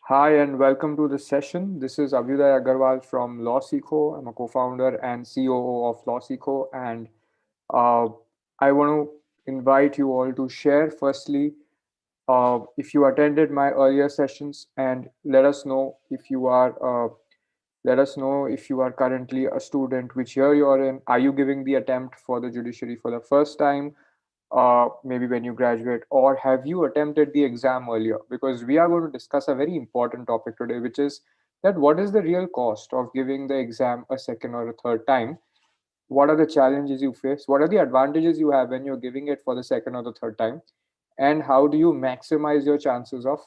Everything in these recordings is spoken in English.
Hi and welcome to the session. This is Abhyuday Agarwal from 𝗏𝗁𝗁. I'm a co-founder and COO of 𝗏𝗁𝗁, and uh, I want to invite you all to share firstly if you attended my earlier sessions, and let us know if you are currently a student, which year you're in. Are you giving the attempt for the judiciary for the first time? Maybe when you graduate, or have you attempted the exam earlier? Because we are going to discuss a very important topic today, which is that what is the real cost of giving the exam a second or a third time? What are the challenges you face? What are the advantages you have when you're giving it for the second or the third time? And how do you maximize your chances of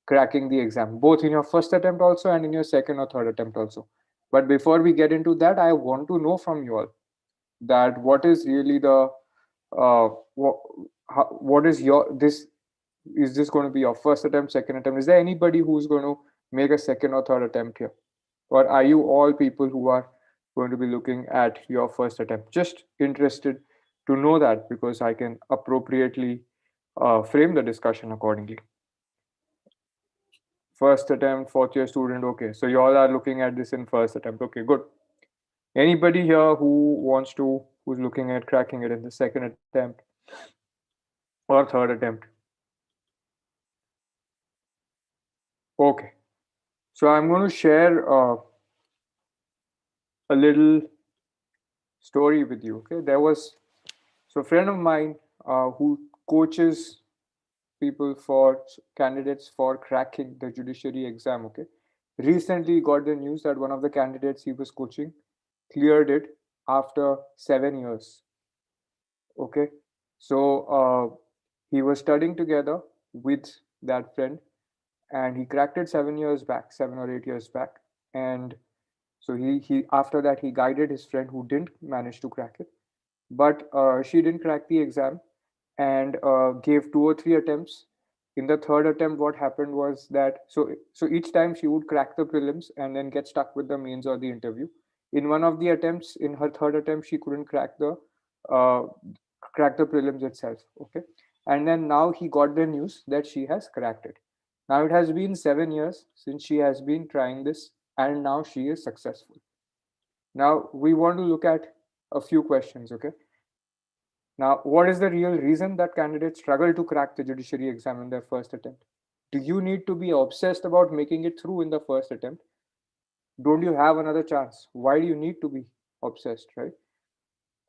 cracking the exam, both in your first attempt also and in your second or third attempt also? But before we get into that, I want to know from you all that what is really the what, what is your this is this going to be your first attempt, second attempt? Is there anybody who's going to make a second or third attempt here, or are you all people who are going to be looking at your first attempt? Just interested to know that, because I can appropriately frame the discussion accordingly. First attempt, fourth year student. Okay, so you all are looking at this in first attempt. Okay, good. Anybody here who's looking at cracking it in the second attempt or third attempt? Okay, so I'm going to share a little story with you. Okay, there was a friend of mine who coaches people for candidates for cracking the judiciary exam. Okay, recently got the news that one of the candidates he was coaching cleared it after 7 years. Okay, so he was studying together with that friend, and he cracked it 7 years back, 7 or 8 years back. And so he after that he guided his friend who didn't manage to crack it, but she didn't crack the exam, and gave 2 or 3 attempts. In the third attempt, what happened was that so each time she would crack the prelims and then get stuck with the mains or the interview. In one of the attempts, in her third attempt, she couldn't uh, crack the prelims itself. Okay, and then now he got the news that she has cracked it. Now it has been 7 years since she has been trying this, and now she is successful. Now we want to look at a few questions. Okay, now, what is the real reason that candidates struggle to crack the judiciary exam in their first attempt? Do you need to be obsessed about making it through in the first attempt? Don't you have another chance? Why do you need to be obsessed, right?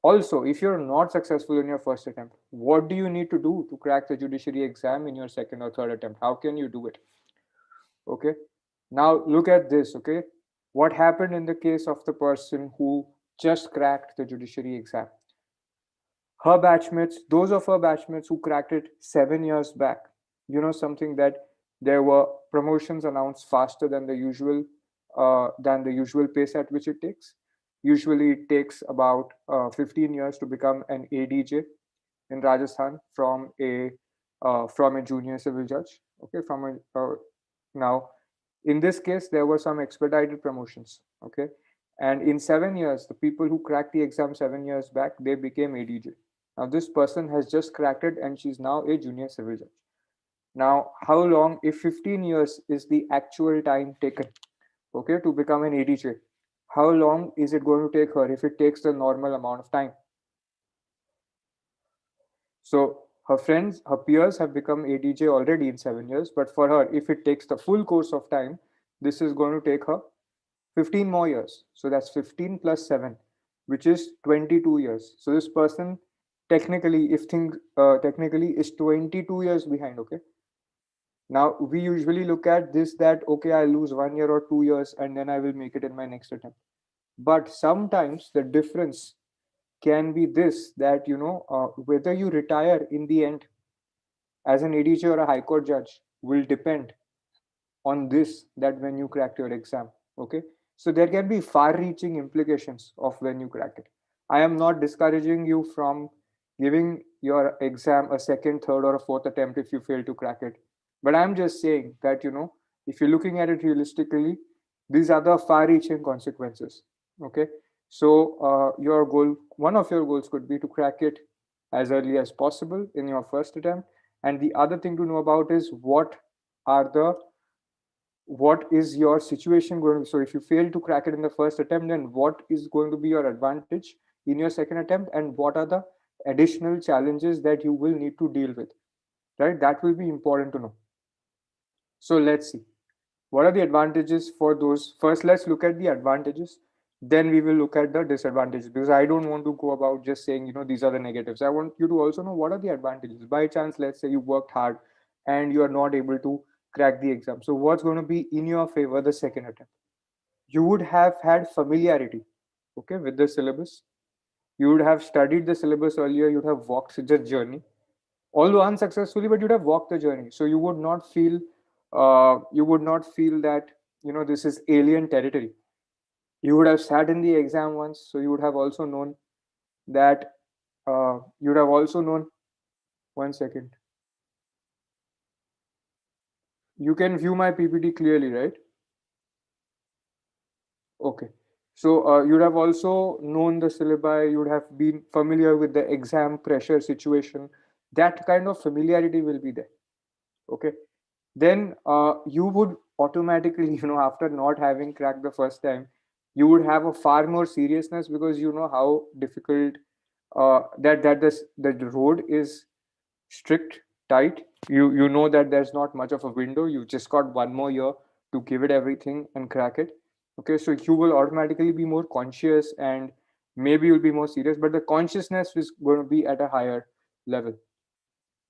Also, if you're not successful in your first attempt, what do you need to do to crack the judiciary exam in your second or third attempt? How can you do it? Okay. Now, look at this. Okay. What happened in the case of the person who just cracked the judiciary exam? Her batchmates, those of her batchmates who cracked it 7 years back, you know something, that there were promotions announced faster than the usual pace at which it takes. Usually, it takes about 15 years to become an ADJ in Rajasthan from a junior civil judge. Okay, from a now in this case there were some expedited promotions. Okay, and in 7 years, the people who cracked the exam 7 years back, they became ADJ. Now, this person has just cracked it and she's now a junior civil judge. Now, how long, if 15 years is the actual time taken, okay, to become an ADJ, how long is it going to take her if it takes the normal amount of time? So, her friends, her peers have become ADJ already in 7 years, but for her, if it takes the full course of time, this is going to take her 15 more years. So that's 15 plus 7, which is 22 years. So this person technically, if things technically is 22 years behind. Okay. Now we usually look at this that, okay, I lose 1 year or 2 years and then I will make it in my next attempt. But sometimes the difference can be this, that, whether you retire in the end as an ADJ or a high court judge will depend on this, that when you crack your exam. Okay, so there can be far reaching implications of when you crack it. I am not discouraging you from giving your exam a second, third, or a fourth attempt if you fail to crack it, but I'm just saying that, if you're looking at it realistically, these are the far reaching consequences. Okay, so your goal one of your goals could be to crack it as early as possible in your first attempt, and the other thing to know about is what are the what is your situation going to be? So if you fail to crack it in the first attempt, then what is going to be your advantage in your second attempt, and what are the additional challenges that you will need to deal with, right? That will be important to know. So let's see, what are the advantages for those? First, let's look at the advantages, then we will look at the disadvantages, because I don't want to go about just saying, these are the negatives. I want you to also know what are the advantages. By chance, let's say you worked hard and you are not able to crack the exam, so what's going to be in your favor the second attempt? You would have had familiarity, okay, with the syllabus. You would have studied the syllabus earlier, you'd have walked the journey, although unsuccessfully, but you'd have walked the journey. So you would not feel that this is alien territory. You would have sat in the exam once, so you would have also known that you would have also known. One second. You can view my PPT clearly, right? Okay. So you'd have also known the syllabi, you'd have been familiar with the exam pressure situation. That kind of familiarity will be there. Okay. Then you would automatically, after not having cracked the first time, you would have a far more seriousness, because you know how difficult the road is strict, tight. You know that there's not much of a window. You just got one more year to give it everything and crack it. Okay, so you will automatically be more conscious, and maybe you'll be more serious, but the consciousness is going to be at a higher level.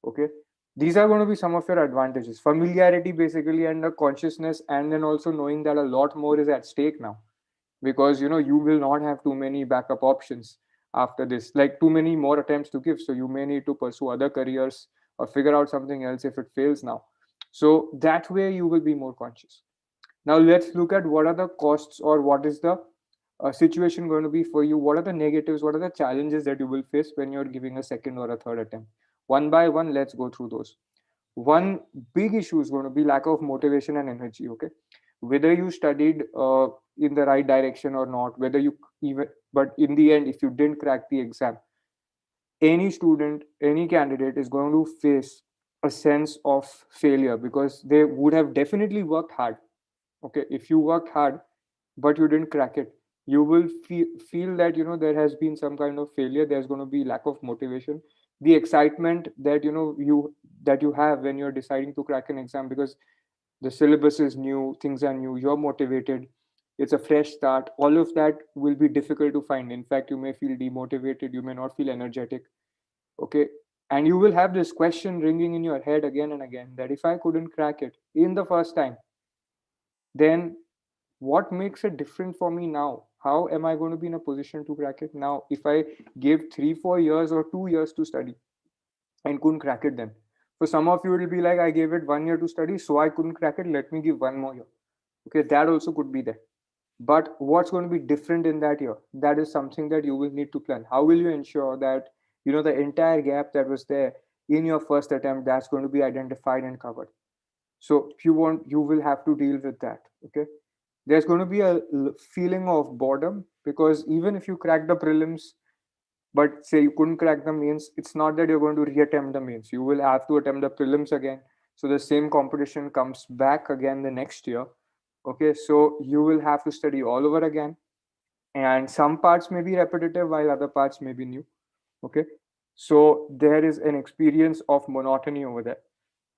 Okay, these are going to be some of your advantages: familiarity basically, and the consciousness, and then also knowing that a lot more is at stake now, because you will not have too many backup options after this, like too many more attempts to give. So you may need to pursue other careers or figure out something else if it fails now. So that way you will be more conscious. Now let's look at what are the costs, or what is the situation going to be for you. What are the negatives? What are the challenges that you will face when you're giving a second or a third attempt? One by one, let's go through those. One big issue is going to be lack of motivation and energy. Okay, whether you studied in the right direction or not, whether you even, but in the end, if you didn't crack the exam, any student, any candidate is going to face a sense of failure, because they would have definitely worked hard. Okay, if you worked hard but you didn't crack it, you will feel that there has been some kind of failure. There's going to be lack of motivation, the excitement that you have when you're deciding to crack an exam, because the syllabus is new, things are new, you're motivated, it's a fresh start. All of that will be difficult to find. In fact, you may feel demotivated, you may not feel energetic. Okay, and you will have this question ringing in your head again and again, that if I couldn't crack it in the first time, then what makes it different for me now? How am I going to be in a position to crack it now if I gave 3-4 years or 2 years to study and couldn't crack it then? For some of you, it will be like, I gave it 1 year to study, so I couldn't crack it, let me give 1 more year. Okay, that also could be there. But what's going to be different in that year? That is something that you will need to plan. How will you ensure that the entire gap that was there in your first attempt, that's going to be identified and covered? So if you want, you will have to deal with that. Okay, there's going to be a feeling of boredom, because even if you crack the prelims, but say you couldn't crack the mains, it's not that you're going to reattempt the mains. You will have to attempt the prelims again. So the same competition comes back again the next year. Okay, so you will have to study all over again, and some parts may be repetitive while other parts may be new. Okay, so there is an experience of monotony over there,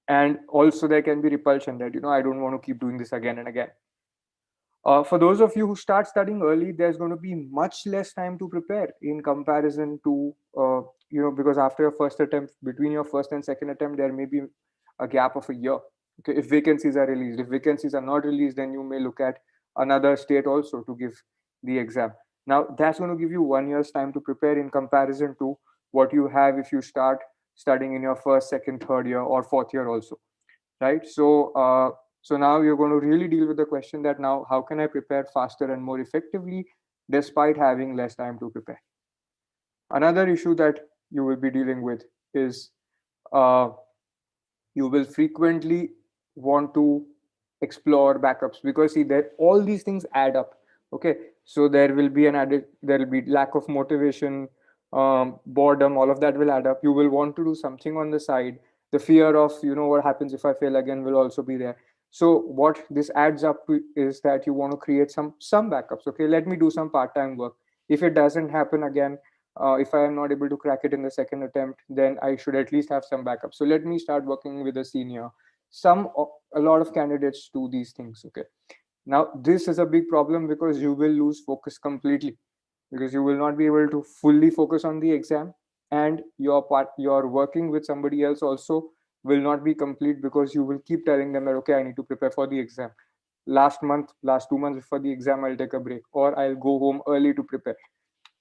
and also there can be repulsion that I don't want to keep doing this again and again. For those of you who start studying early, there's going to be much less time to prepare in comparison to because after your first attempt, between your first and second attempt, there may be a gap of a year. Okay, if vacancies are released. If vacancies are not released, then you may look at another state also to give the exam. Now that's going to give you 1 year's time to prepare in comparison to what you have if you start studying in your first, second, third year or fourth year also, right? So now you're going to really deal with the question that now, how can I prepare faster and more effectively despite having less time to prepare? Another issue that you will be dealing with is you will frequently want to explore backups, because see that all these things add up. Okay, so there will be lack of motivation, boredom, all of that will add up. You will want to do something on the side. The fear of what happens if I fail again will also be there. So what this adds up to is that you want to create some backups. Okay, let me do some part-time work. If it doesn't happen again, if I am not able to crack it in the second attempt, then I should at least have some backup. So let me start working with a senior. A lot of candidates do these things. Okay, now this is a big problem because you will lose focus completely, because you will not be able to fully focus on the exam, and your working with somebody else also will not be complete, because you will keep telling them that, okay, I need to prepare for the exam. Last 2 months before the exam, I'll take a break, or I'll go home early to prepare.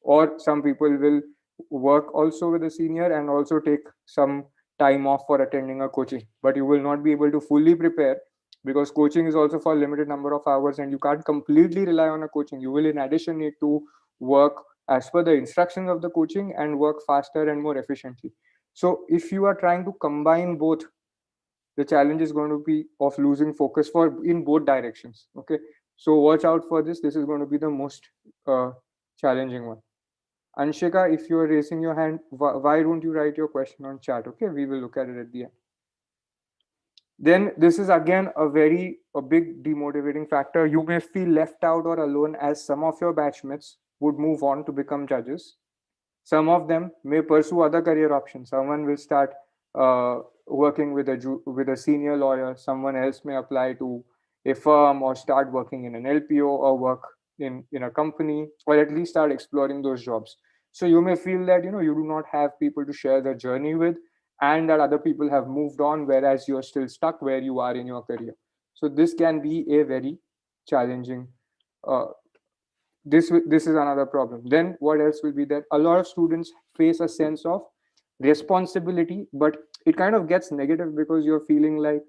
Or some people will work also with a senior and also take some time off for attending a coaching, but you will not be able to fully prepare, because coaching is also for a limited number of hours and you can't completely rely on a coaching. You will in addition need to work as per the instructions of the coaching and work faster and more efficiently. So if you are trying to combine both, the challenge is going to be of losing focus in both directions. Okay, so watch out for this. This is going to be the most challenging one. Anshika, if you are raising your hand, why don't you write your question on chat? Okay, we will look at it at the end. Then this is again a big demotivating factor. You may feel left out or alone, as some of your batchmates would move on to become judges. Some of them may pursue other career options. Someone will start working with a senior lawyer. Someone else may apply to a firm or start working in an LPO or work in a company, or at least start exploring those jobs. So you may feel that you do not have people to share the journey with, and that other people have moved on, whereas you're still stuck where you are in your career. So this can be a very challenging. This is another problem. Then what else will be that a lot of students face a sense of responsibility, but it kind of gets negative, because you're feeling like,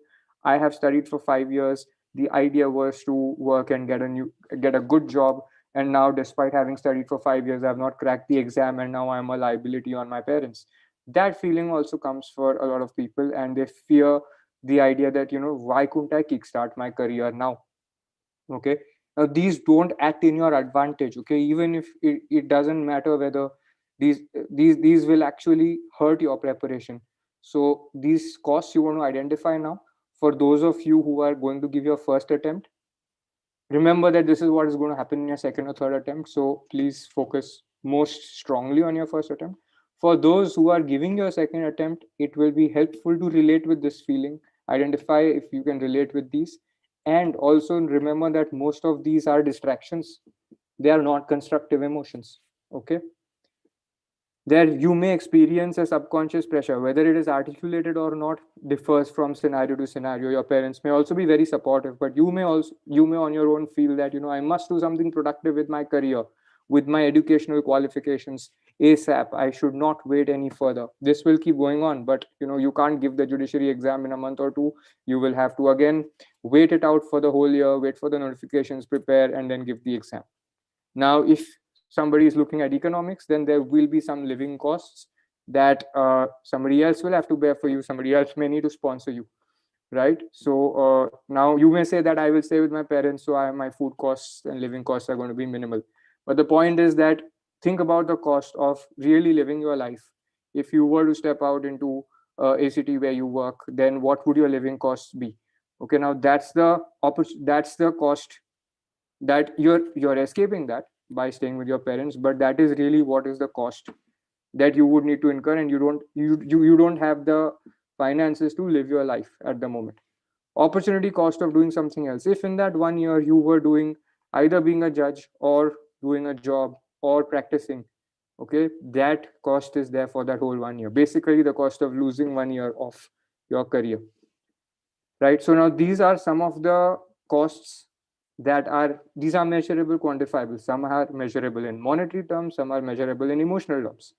I have studied for 5 years. The idea was to work and get a good job, and now despite having studied for 5 years, I have not cracked the exam, and now I'm a liability on my parents. That feeling also comes for a lot of people, and they fear the idea that why couldn't I kickstart my career now? Okay, now these don't act in your advantage. Okay, even if it doesn't matter whether these will actually hurt your preparation. So these costs you want to identify now. For those of you who are going to give your first attempt, remember that this is what is going to happen in your second or third attempt. So please focus most strongly on your first attempt. For those who are giving your second attempt, it will be helpful to relate with this feeling. Identify if you can relate with these. And also remember that most of these are distractions. They are not constructive emotions. Okay. There you may experience a subconscious pressure, whether it is articulated or not, differs from scenario to scenario. Your parents may also be very supportive, but you may on your own feel that I must do something productive with my career, with my educational qualifications ASAP. I should not wait any further. This will keep going on, but you can't give the judiciary exam in a month or two. You will have to again wait it out for the whole year, wait for the notifications, prepare, and then give the exam. Now, if somebody is looking at economics, then there will be some living costs that somebody else will have to bear for you. Somebody else may need to sponsor you, right? So now you may say that I will stay with my parents, so my food costs and living costs are going to be minimal. But the point is that think about the cost of really living your life. If you were to step out into a city where you work, then what would your living costs be? Okay, now that's the cost that you're escaping that by staying with your parents, but that is really what is the cost that you would need to incur, and you don't have the finances to live your life at the moment. Opportunity cost of doing something else. If in that 1 year you were doing either being a judge or doing a job or practicing, okay, that cost is there for that whole 1 year. Basically the cost of losing 1 year of your career, right? So now these are some of the costs these are measurable, quantifiable. Some are measurable in monetary terms, some are measurable in emotional terms,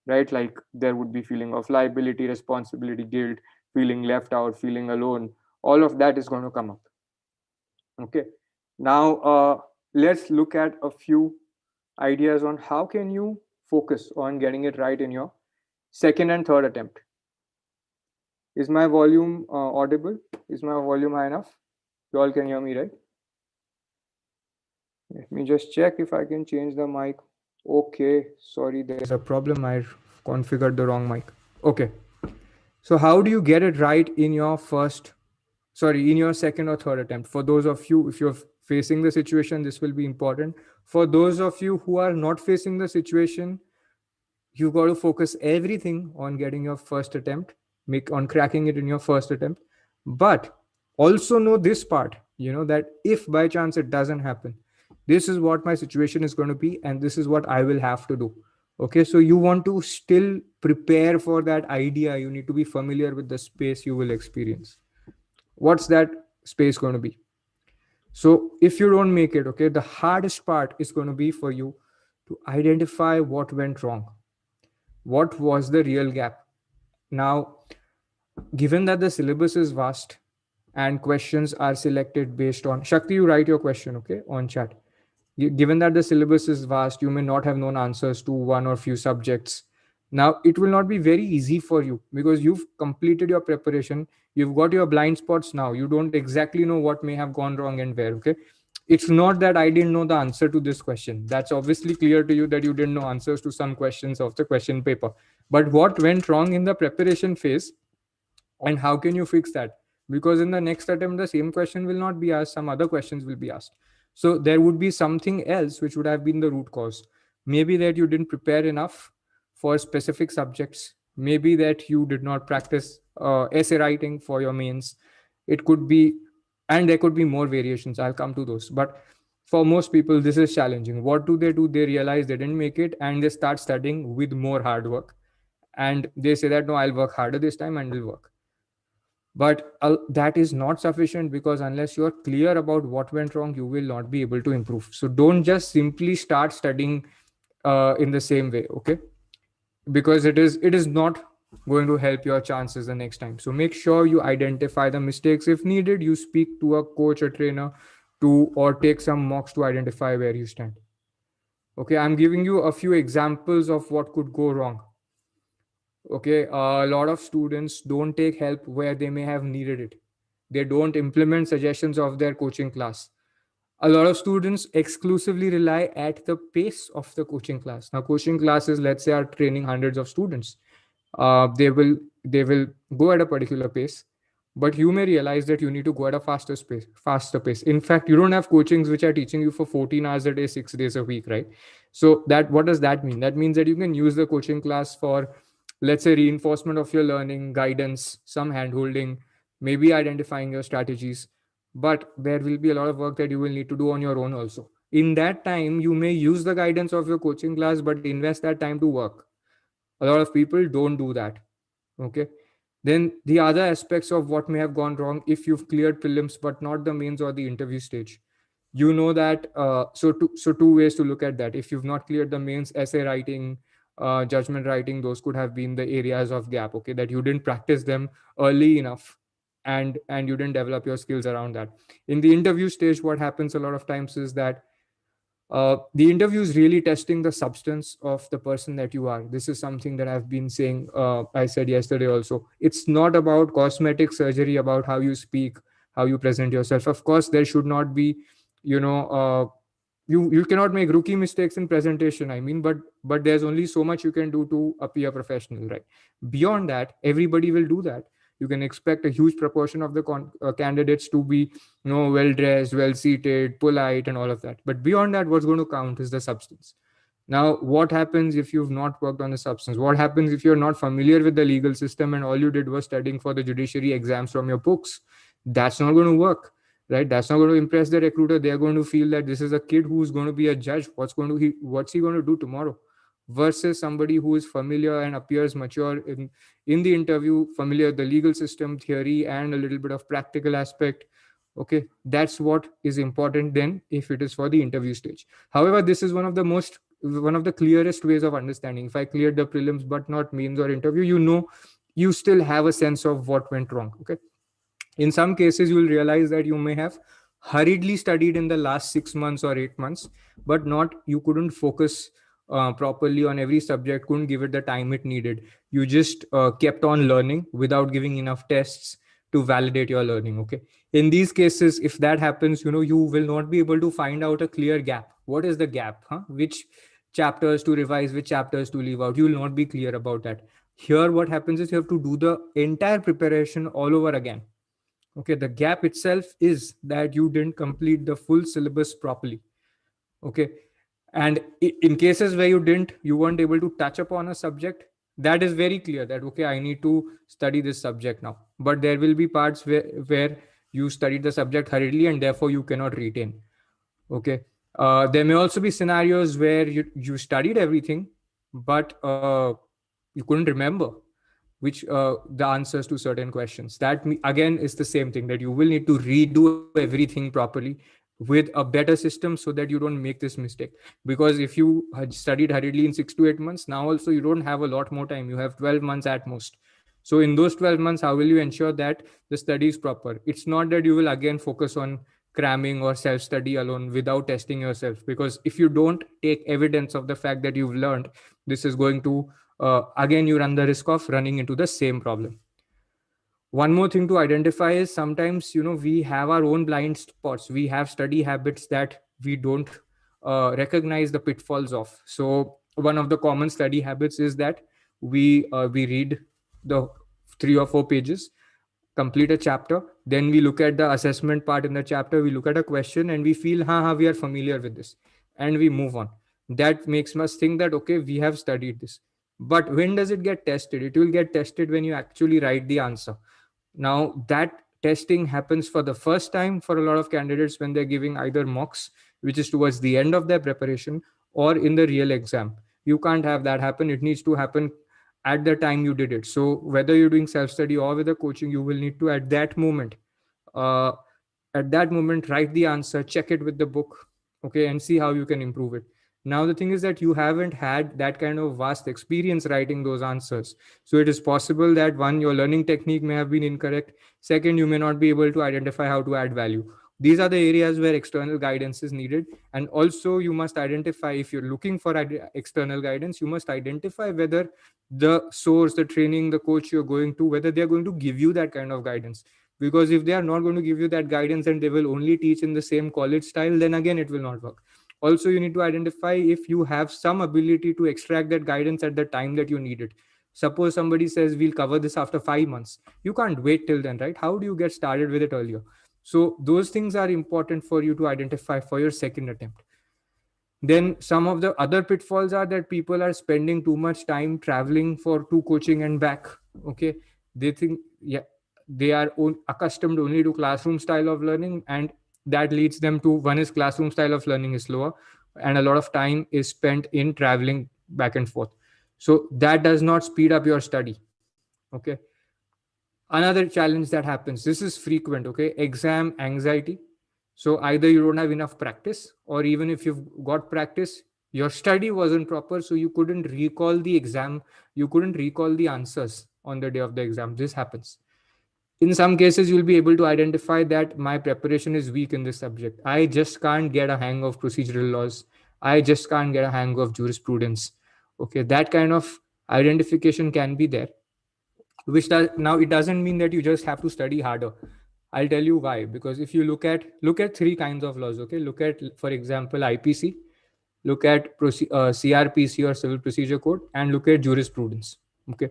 right? Like there would be feeling of liability, responsibility, guilt, feeling left out, feeling alone. All of that is going to come up. Okay, now let's look at a few ideas on how can you focus on getting it right in your second and third attempt. Is my volume audible? Is my volume high enough? You all can hear me, right? Let me just check if I can change the mic. Okay, sorry, there's a problem. I configured the wrong mic. Okay, so how do you get it right in your first sorry, in your second or third attempt. For those of you, if you're facing the situation, this will be important. For those of you who are not facing the situation, you got to focus everything on getting your first attempt, make on cracking it in your first attempt. But also know this part, that if by chance it doesn't happen, this is what my situation is going to be, and this is what I will have to do. Okay, so you want to still prepare for that idea. You need to be familiar with the space you will experience. What's that space going to be? So if you don't make it, okay, the hardest part is going to be for you to identify what went wrong. What was the real gap? Now, given that the syllabus is vast and questions are selected based on, Shakti, you write your question, okay, on chat. Given that the syllabus is vast, you may not have known answers to one or few subjects. Now, it will not be very easy for you because you've completed your preparation. You've got your blind spots now. You don't exactly know what may have gone wrong and where, okay? It's not that I didn't know the answer to this question. That's obviously clear to you that you didn't know answers to some questions of the question paper. But what went wrong in the preparation phase, and how can you fix that? Because in the next attempt, the same question will not be asked. Some other questions will be asked. So there would be something else which would have been the root cause. Maybe that you didn't prepare enough for specific subjects. Maybe that you did not practice essay writing for your mains. It could be, and there could be more variations. I'll come to those. But for most people, this is challenging. What do? They realize they didn't make it and they start studying with more hard work. And they say that, no, I'll work harder this time and it'll work. But that is not sufficient, because unless you're clear about what went wrong, you will not be able to improve. So don't just simply start studying in the same way, okay? Because it is not going to help your chances the next time. So make sure you identify the mistakes. If needed, you speak to a coach or trainer or take some mocks to identify where you stand. Okay, I'm giving you a few examples of what could go wrong. Okay, a lot of students don't take help where they may have needed it. They don't implement suggestions of their coaching class. A lot of students exclusively rely at the pace of the coaching class. Now, coaching classes, let's say, are training hundreds of students. They will go at a particular pace, but you may realize that you need to go at a faster pace. In fact, you don't have coachings which are teaching you for 14 hours a day, 6 days a week, right? So what does that mean? That means that you can use the coaching class for, let's say, reinforcement of your learning, guidance, some handholding, maybe identifying your strategies. But there will be a lot of work that you will need to do on your own also. In that time, you may use the guidance of your coaching class, but invest that time to work. A lot of people don't do that. Okay. Then the other aspects of what may have gone wrong, if you've cleared prelims, but not the mains or the interview stage, you know that, so two ways to look at that. If you've not cleared the mains, essay writing, judgment writing, those could have been the areas of gap, okay, that you didn't practice them early enough and you didn't develop your skills around that. In the interview stage, what happens a lot of times is that the interview is really testing the substance of the person that you are. This is something that I've been saying, I said yesterday also. It's not about cosmetic surgery, about how you speak, how you present yourself. Of course, there should not be, you cannot make rookie mistakes in presentation, I mean, but there's only so much you can do to appear professional, right? Beyond that, everybody will do that. You can expect a huge proportion of the candidates to be, well-dressed, well-seated, polite, and all of that. But beyond that, what's going to count is the substance. Now, what happens if you've not worked on the substance? What happens if you're not familiar with the legal system and all you did was studying for the judiciary exams from your books? That's not going to work, right? That's not going to impress the recruiter. They're going to feel that this is a kid who's going to be a judge. What's he going to do tomorrow? Versus somebody who is familiar and appears mature in the interview, familiar with the legal system, theory, and a little bit of practical aspect. Okay, that's what is important then if it is for the interview stage. However, this is one of the clearest ways of understanding. If I cleared the prelims but not mains or interview, you still have a sense of what went wrong. Okay. In some cases, you will realize that you may have hurriedly studied in the last 6 months or 8 months, but you couldn't focus properly on every subject, couldn't give it the time it needed. You just kept on learning without giving enough tests to validate your learning. Okay. In these cases, if that happens, you will not be able to find out a clear gap. What is the gap? Which chapters to revise, which chapters to leave out? You will not be clear about that. Here, what happens is you have to do the entire preparation all over again. Okay, the gap itself is that you didn't complete the full syllabus properly. Okay, and in cases where you weren't able to touch upon a subject, that is very clear that, okay, I need to study this subject now. But there will be parts where you studied the subject hurriedly and therefore you cannot retain. Okay, there may also be scenarios where you studied everything, but you couldn't remember the answers to certain questions. That again is the same thing, that you will need to redo everything properly with a better system so that you don't make this mistake. Because if you had studied hurriedly in 6 to 8 months, now also you don't have a lot more time. You have 12 months at most. So in those 12 months, how will you ensure that the study is proper? It's not that you will again focus on cramming or self-study alone without testing yourself. Because if you don't take evidence of the fact that you've learned, this is going to again, you run the risk of running into the same problem. One more thing to identify is sometimes, we have our own blind spots. We have study habits that we don't recognize the pitfalls of. So one of the common study habits is that we read the 3 or 4 pages, complete a chapter, then we look at the assessment part in the chapter, we look at a question and we feel, we are familiar with this, and we move on. That makes us think that, okay, we have studied this. But when does it get tested? It will get tested when you actually write the answer. Now, that testing happens for the first time for a lot of candidates when they're giving either mocks, which is towards the end of their preparation, or in the real exam. You can't have that happen. It needs to happen at the time you did it. So whether you're doing self-study or with a coaching, you will need to at that moment write the answer, check it with the book, okay, and see how you can improve it. Now, the thing is that you haven't had that kind of vast experience writing those answers. So it is possible that, one, your learning technique may have been incorrect. Second, you may not be able to identify how to add value. These are the areas where external guidance is needed. And also you must identify, if you're looking for external guidance, you must identify whether the source, the training, the coach you're going to, whether they're going to give you that kind of guidance. Because if they are not going to give you that guidance and they will only teach in the same college style, then again, it will not work. Also, you need to identify if you have some ability to extract that guidance at the time that you need it. Suppose somebody says, we'll cover this after 5 months. You can't wait till then, right? How do you get started with it earlier? So those things are important for you to identify for your second attempt. Then some of the other pitfalls are that people are spending too much time traveling to coaching and back. Okay. They think, they are accustomed only to classroom style of learning, and that leads them to, one is classroom style of learning is slower and a lot of time is spent in traveling back and forth. So that does not speed up your study. Okay. Another challenge that happens, this is frequent, okay, exam anxiety. So either you don't have enough practice, or even if you've got practice, your study wasn't proper, so you couldn't recall the exam, you couldn't recall the answers on the day of the exam. This happens. In some cases, you'll be able to identify that my preparation is weak in this subject. I just can't get a hang of procedural laws. I just can't get a hang of jurisprudence. Okay, that kind of identification can be there. Now it doesn't mean that you just have to study harder. I'll tell you why. Because if you look at 3 kinds of laws, okay, look at, for example, IPC, look at CRPC or Civil Procedure Code, and look at jurisprudence. Okay,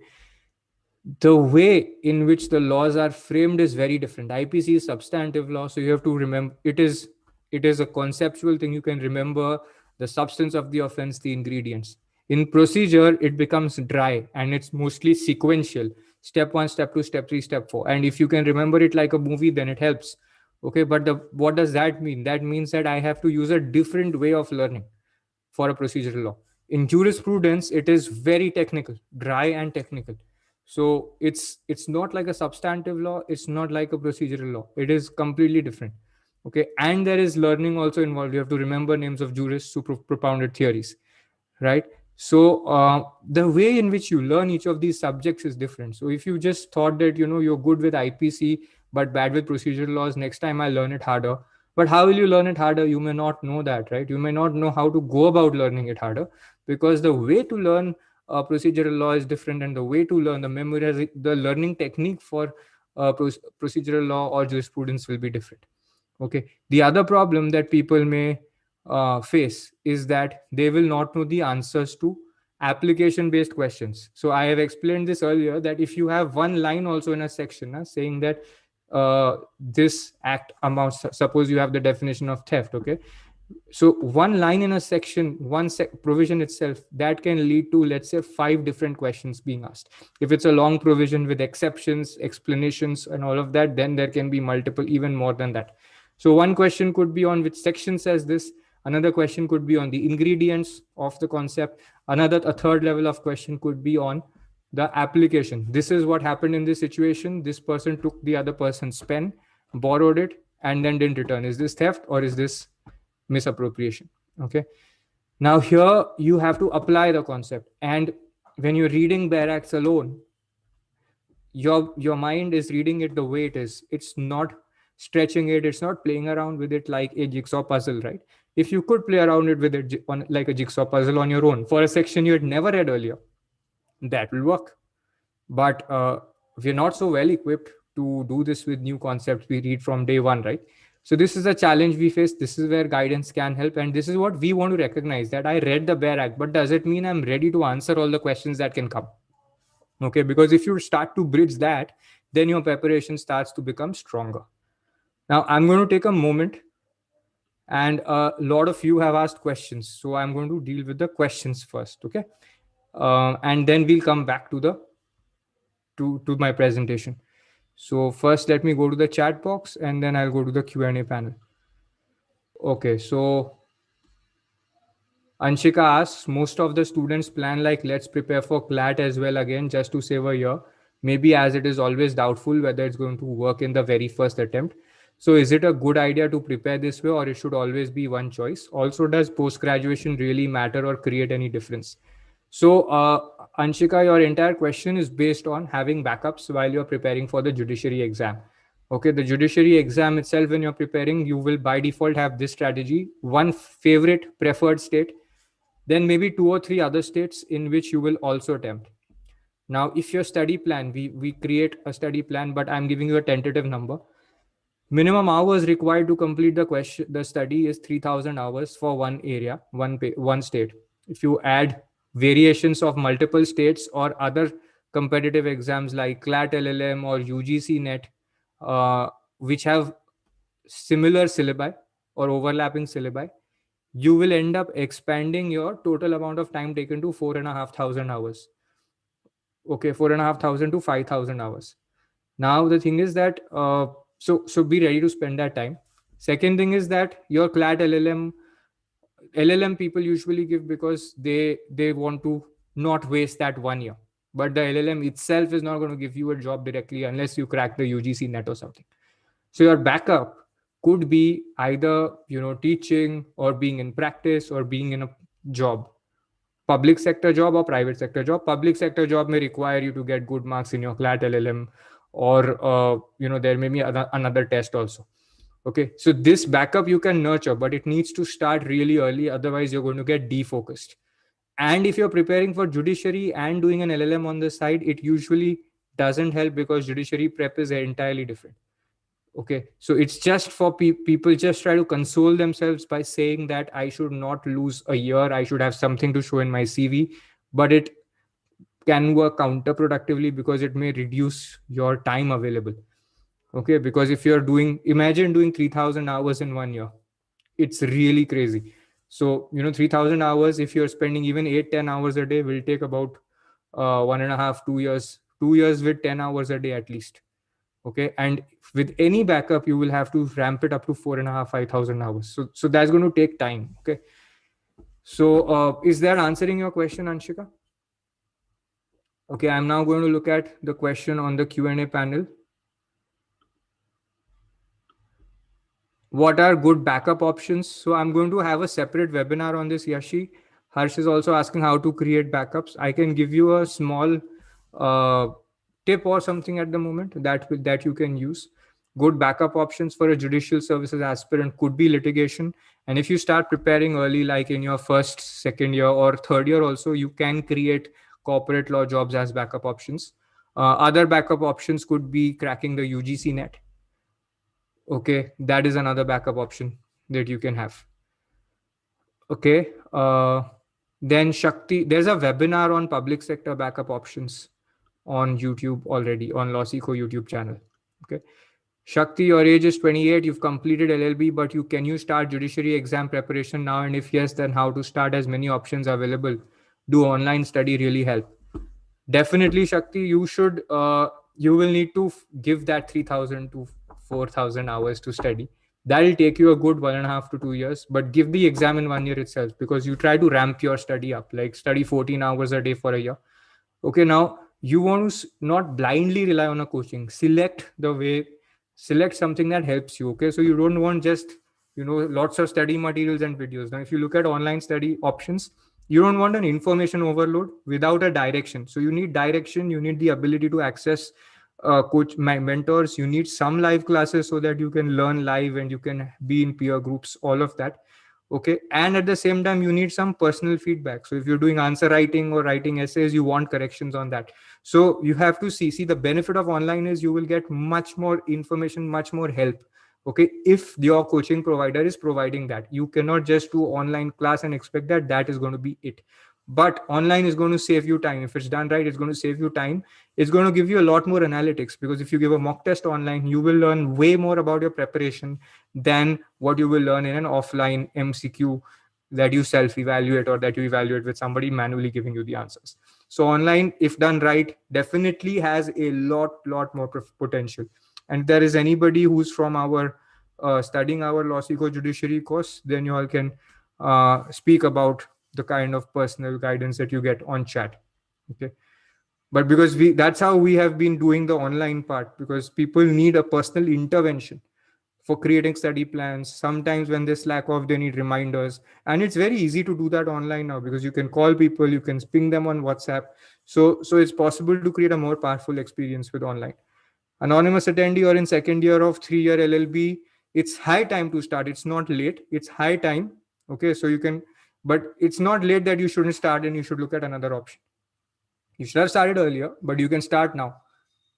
the way in which the laws are framed is very different. IPC is substantive law, so you have to remember it is a conceptual thing. You can remember the substance of the offense, the ingredients. In procedure, it becomes dry and it's mostly sequential. Step 1, step 2, step 3, step 4. And if you can remember it like a movie, then it helps. Okay, but what does that mean? That means that I have to use a different way of learning for a procedural law. In jurisprudence, it is very technical, dry and technical. So it's not like a substantive law. It's not like a procedural law. It is completely different. Okay, and there is learning also involved. You have to remember names of jurists who propounded theories, right? So the way in which you learn each of these subjects is different. So if you just thought that, you're good with IPC, but bad with procedural laws, next time I learn it harder. But how will you learn it harder? You may not know that, right? You may not know how to go about learning it harder, because the way to learn procedural law is different, and the way to learn the learning technique for procedural law or jurisprudence will be different. Okay. The other problem that people may face is that they will not know the answers to application-based questions. So I have explained this earlier, that if you have one line also in a section saying that this act amounts, suppose you have the definition of theft, okay? So one line in a section, one provision itself, that can lead to, let's say, 5 different questions being asked. If it's a long provision with exceptions, explanations, and all of that, then there can be multiple, even more than that. So one question could be on which section says this. Another question could be on the ingredients of the concept. A third level of question could be on the application. This is what happened in this situation. This person took the other person's pen, borrowed it, and then didn't return. Is this theft or is this misappropriation? Okay. Now here you have to apply the concept. And when you're reading bare acts alone, your mind is reading it the way it is. It's not stretching it. It's not playing around with it like a jigsaw puzzle, right? If you could play around it with it like a jigsaw puzzle on your own for a section you had never read earlier, that will work. But we're not so well equipped to do this with new concepts we read from day one, right? So this is a challenge we face. This is where guidance can help. And this is what we want to recognize, that I read the bare act, but does it mean I'm ready to answer all the questions that can come? Okay, because if you start to bridge that, then your preparation starts to become stronger. Now I'm going to take a moment, and a lot of you have asked questions. So I'm going to deal with the questions first, okay? And then we'll come back to my presentation. So first, let me go to the chat box, and then I'll go to the Q&A panel. Okay, so Anshika asks, most of the students plan like, let's prepare for CLAT as well again, just to save a year. Maybe as it is always doubtful whether it's going to work in the very first attempt. So is it a good idea to prepare this way, or it should always be one choice? Also, does post-graduation really matter or create any difference? So Anshika, your entire question is based on having backups while you're preparing for the judiciary exam. Okay, the judiciary exam itself, when you're preparing, you will by default have this strategy: one favorite preferred state, then maybe 2 or 3 other states in which you will also attempt. Now, if your study plan, we create a study plan, but I'm giving you a tentative number. Minimum hours required to complete the study is 3,000 hours for one area, one state. If you add variations of multiple states or other competitive exams like CLAT LLM or UGC NET, which have similar syllabi or overlapping syllabi, you will end up expanding your total amount of time taken to 4,500 hours. Okay, 4,500 to 5,000 hours. Now the thing is that so be ready to spend that time. Second thing is that your CLAT LLM people usually give because they want to not waste that 1 year. But the LLM itself is not going to give you a job directly unless you crack the UGC NET or something. So your backup could be either, teaching or being in practice or being in a job, public sector job or private sector job. Public sector job may require you to get good marks in your CLAT LLM, or there may be another test also. Okay, so this backup you can nurture, but it needs to start really early, otherwise you're going to get defocused. And if you're preparing for judiciary and doing an LLM on the side, it usually doesn't help because judiciary prep is entirely different. Okay, so it's just for people just try to console themselves by saying that I should not lose a year, I should have something to show in my CV, but it can work counterproductively because it may reduce your time available. Okay, because if you're imagine doing 3,000 hours in 1 year, it's really crazy. So 3,000 hours, if you're spending even 8-10 hours a day, will take about 1.5 2 years, 2 years with 10 hours a day at least. Okay, and with any backup you will have to ramp it up to 4,500-5,000 hours. So that's going to take time. Okay, so is that answering your question, Anshika? Okay, I'm now going to look at the question on the Q&A panel. What are good backup options? So I'm going to have a separate webinar on this, Yashi. Harsh is also asking how to create backups. I can give you a small tip or something at the moment that you can use. Good backup options for a judicial services aspirant could be litigation. And if you start preparing early, like in your first, second year or third year also, you can create corporate law jobs as backup options. Other backup options could be cracking the UGC NET. Okay, that is another backup option that you can have. Okay, then Shakti, there's a webinar on public sector backup options on YouTube already, on LawSikho YouTube channel. Okay, Shakti, your age is 28, you've completed LLB, but can you start judiciary exam preparation now? And if yes, then how to start? As many options available. Do online study really help? Definitely, Shakti, you will need to give that 3,000 to 4,000 hours to study. That'll take you a good 1.5 to 2 years, but give the exam in 1 year itself, because you try to ramp your study up, like study 14 hours a day for a year. Okay, now you want to not blindly rely on a coaching. Select something that helps you. Okay, so you don't want just lots of study materials and videos. Now if you look at online study options, you don't want an information overload without a direction. So you need direction, you need the ability to access mentors, you need some live classes so that you can learn live and you can be in peer groups, all of that. Okay, and at the same time you need some personal feedback. So if you're doing answer writing or writing essays, you want corrections on that. So you have to see the benefit of online is you will get much more information, much more help. Okay, if your coaching provider is providing that, you cannot just do online class and expect that is going to be it. But online is going to save you time. If it's done right, it's going to save you time. It's going to give you a lot more analytics, because if you give a mock test online, you will learn way more about your preparation than what you will learn in an offline MCQ that you self-evaluate, or that you evaluate with somebody manually giving you the answers. So online, if done right, definitely has a lot more potential. And if there is anybody who's from our studying our LawSikho judiciary course, then you all can speak about the kind of personal guidance that you get on chat. Okay, but because that's how we have been doing the online part, because people need a personal intervention for creating study plans. Sometimes when they slack off, they need reminders, and it's very easy to do that online now, because you can call people, you can ping them on WhatsApp. So it's possible to create a more powerful experience with online. Anonymous attendee, or in second year of 3-year LLB, it's high time to start. It's not late, it's high time. Okay, so you can, but it's not late that you shouldn't start and you should look at another option. You should have started earlier, but you can start now.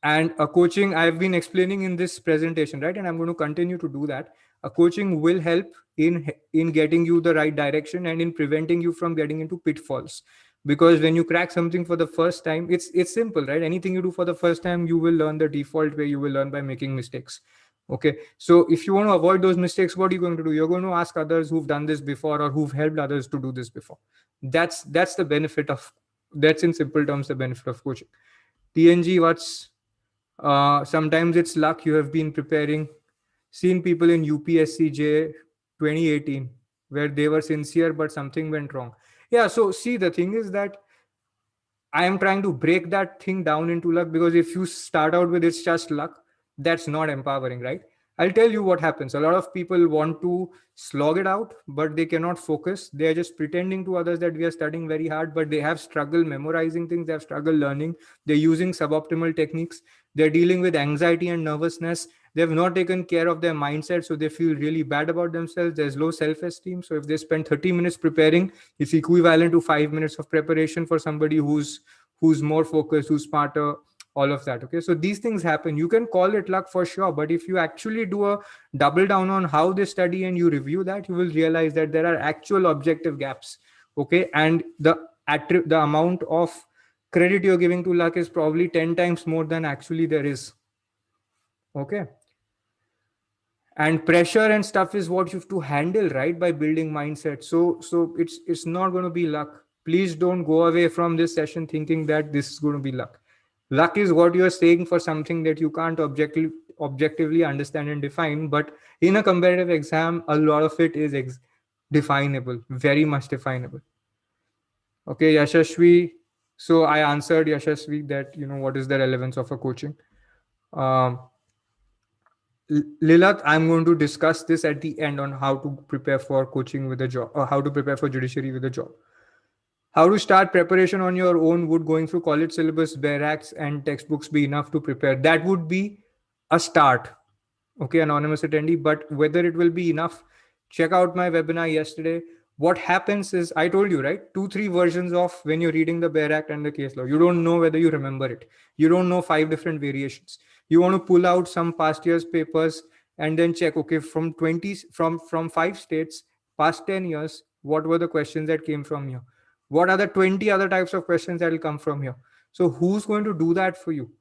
And a coaching, I've been explaining in this presentation, right? And I'm going to continue to do that. A coaching will help in getting you the right direction and in preventing you from getting into pitfalls. Because when you crack something for the first time, it's simple, right? Anything you do for the first time, you will learn the default way. You will learn by making mistakes. Okay, so if you want to avoid those mistakes, what are you going to do? You're going to ask others who've done this before, or who've helped others to do this before. That's the benefit of, that's in simple terms the benefit of coaching. TNG, what's sometimes it's luck. You have been preparing, seen people in UPSCJ 2018 where they were sincere but something went wrong. Yeah, so see, the thing is that I am trying to break that thing down into luck, because if you start out with it's just luck, that's not empowering, right? I'll tell you what happens. A lot of people want to slog it out, but they cannot focus. They are just pretending to others that we are studying very hard, but they have struggled memorizing things. They have struggled learning. They're using suboptimal techniques. They're dealing with anxiety and nervousness. They've not taken care of their mindset, so they feel really bad about themselves. There's low self-esteem. So if they spend 30 minutes preparing, it's equivalent to 5 minutes of preparation for somebody who's more focused, who's smarter, all of that. Okay, so these things happen. You can call it luck for sure, but if you actually do a double down on how they study and you review that, you will realize that there are actual objective gaps. Okay, and the amount of credit you're giving to luck is probably 10 times more than actually there is. Okay, and pressure and stuff is what you have to handle, right, by building mindset. So it's not going to be luck. Please don't go away from this session thinking that this is going to be luck. Luck is what you're saying for something that you can't objectively understand and define. But in a competitive exam, a lot of it is definable, very much definable. Okay, Yashashvi. So I answered Yashashvi that, what is the relevance of a coaching. Lilat, I'm going to discuss this at the end on how to prepare for coaching with a job, or how to prepare for judiciary with a job. How to start preparation on your own? Would going through college syllabus, barracks, and textbooks be enough to prepare? That would be a start. Okay, anonymous attendee, but whether it will be enough, check out my webinar yesterday. What happens is, I told you, right? 2-3 versions of when you're reading the Bare Act and the case law. You don't know whether you remember it. You don't know 5 different variations. You want to pull out some past year's papers and then check, okay, from 5 states, past 10 years, what were the questions that came from here? What are the 20 other types of questions that will come from here? So who's going to do that for you?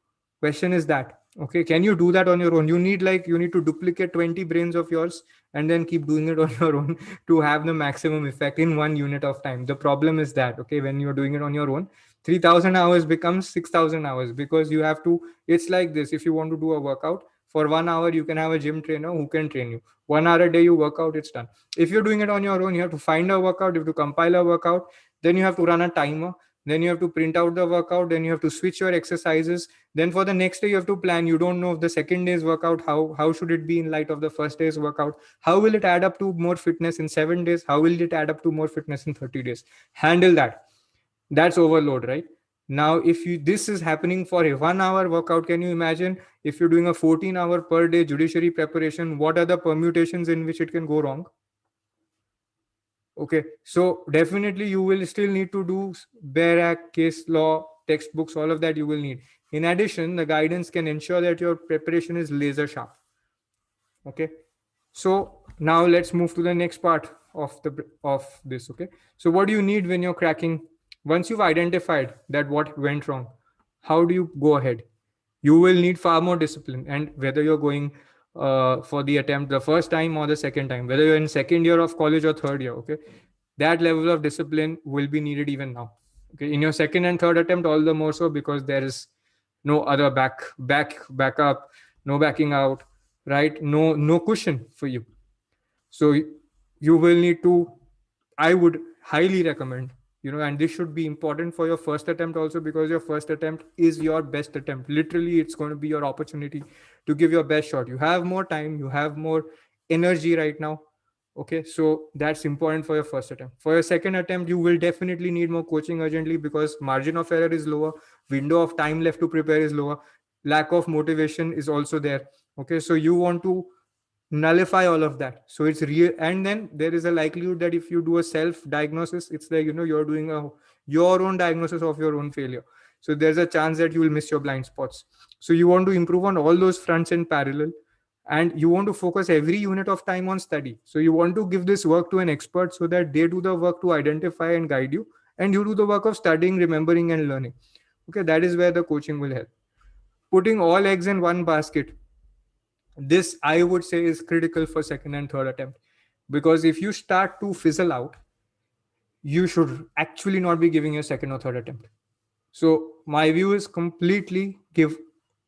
Question is that. Okay, can you do that on your own? You need to duplicate 20 brains of yours and then keep doing it on your own to have the maximum effect in 1 unit of time. The problem is that, okay, when you're doing it on your own, 3,000 hours becomes 6,000 hours, because you have to, it's like this. If you want to do a workout for 1 hour, you can have a gym trainer who can train you. 1 hour a day you work out, it's done. If you're doing it on your own, you have to find a workout, you have to compile a workout, then you have to run a timer, then you have to print out the workout, then you have to switch your exercises, then for the next day you have to plan. You don't know if the second day's workout, how should it be in light of the first day's workout, how will it add up to more fitness in 7 days, how will it add up to more fitness in 30 days. Handle that. That's overload, right? Now if you, this is happening for a 1 hour workout, can you imagine if you're doing a 14-hour per day judiciary preparation, what are the permutations in which it can go wrong? Okay, so definitely you will still need to do Bare Act, case law, textbooks, all of that you will need. In addition, the guidance can ensure that your preparation is laser sharp. Okay, so now let's move to the next part of this. Okay, so what do you need when you're cracking? Once you've identified that what went wrong, how do you go ahead? You will need far more discipline, and whether you're going for the attempt the first time or the second time, whether you're in second year of college or third year, okay, that level of discipline will be needed even now. Okay, in your second and third attempt, all the more so, because there is no other backup, no backing out, right? No cushion for you. So you will need to, I would highly recommend, and this should be important for your first attempt also, because your first attempt is your best attempt. Literally, it's going to be your opportunity to give your best shot. You have more time, you have more energy right now. Okay, so that's important for your first attempt. For your second attempt, you will definitely need more coaching urgently, because margin of error is lower, window of time left to prepare is lower, lack of motivation is also there. Okay, so you want to nullify all of that. So it's real, and then there is a likelihood that if you do a self diagnosis, it's like you're doing your own diagnosis of your own failure. So there's a chance that you will miss your blind spots. So you want to improve on all those fronts in parallel, and you want to focus every unit of time on study. So you want to give this work to an expert so that they do the work to identify and guide you, and you do the work of studying, remembering, and learning. Okay, that is where the coaching will help. Putting all eggs in one basket, this I would say is critical for second and third attempt, because if you start to fizzle out, you should actually not be giving a second or third attempt. So my view is completely give